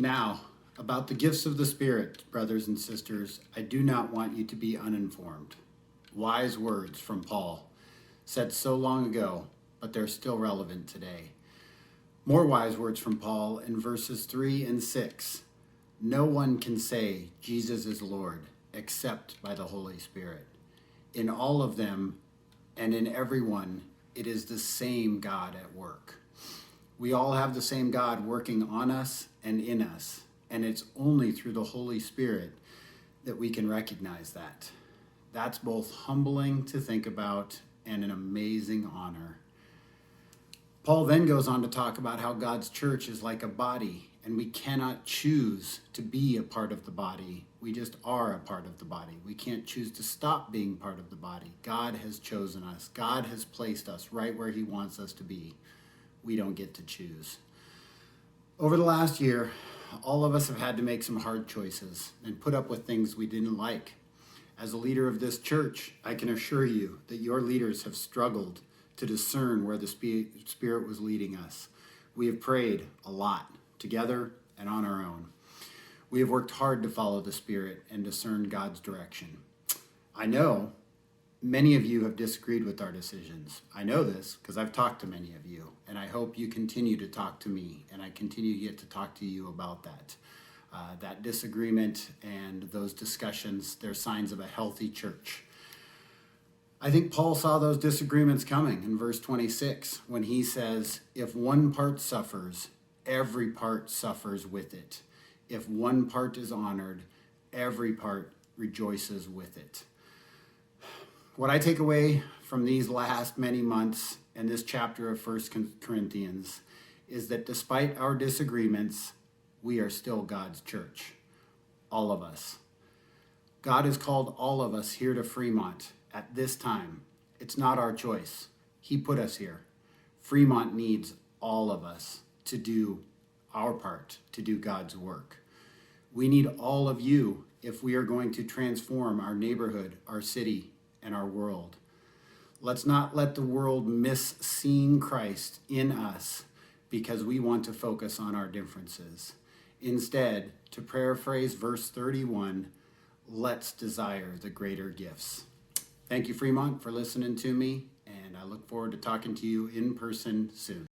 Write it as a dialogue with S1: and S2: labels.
S1: Now, about the gifts of the Spirit, brothers and sisters, I do not want you to be uninformed. Wise words from Paul, said so long ago, but they're still relevant today. More wise words from Paul in verses 3 and 6. No one can say Jesus is Lord except by the Holy Spirit. In all of them and in everyone, it is the same God at work. We all have the same God working on us and in us, and it's only through the Holy Spirit that we can recognize that. That's both humbling to think about and an amazing honor. Paul then goes on to talk about how God's church is like a body, and we cannot choose to be a part of the body. We just are a part of the body. We can't choose to stop being part of the body. God has chosen us. God has placed us right where he wants us to be. We don't get to choose. Over the last year, all of us have had to make some hard choices and put up with things we didn't like. As a leader of this church, I can assure you that your leaders have struggled to discern where the Spirit was leading us. We have prayed a lot, together and on our own. We have worked hard to follow the Spirit and discern God's direction. I know many of you have disagreed with our decisions. I know this because I've talked to many of you, and I hope you continue to talk to me, and I continue to get to talk to you about that. That disagreement and those discussions, they're signs of a healthy church. I think Paul saw those disagreements coming in verse 26 when he says, if one part suffers, every part suffers with it. If one part is honored, every part rejoices with it. What I take away from these last many months and this chapter of 1 Corinthians is that despite our disagreements, we are still God's church. All of us. God has called all of us here to Fremont at this time. It's not our choice. He put us here. Fremont needs all of us to do our part, to do God's work. We need all of you if we are going to transform our neighborhood, our city, and our world. Let's not let the world miss seeing Christ in us because we want to focus on our differences. Instead, to paraphrase verse 31, let's desire the greater gifts. Thank you, Fremont, for listening to me, and I look forward to talking to you in person soon.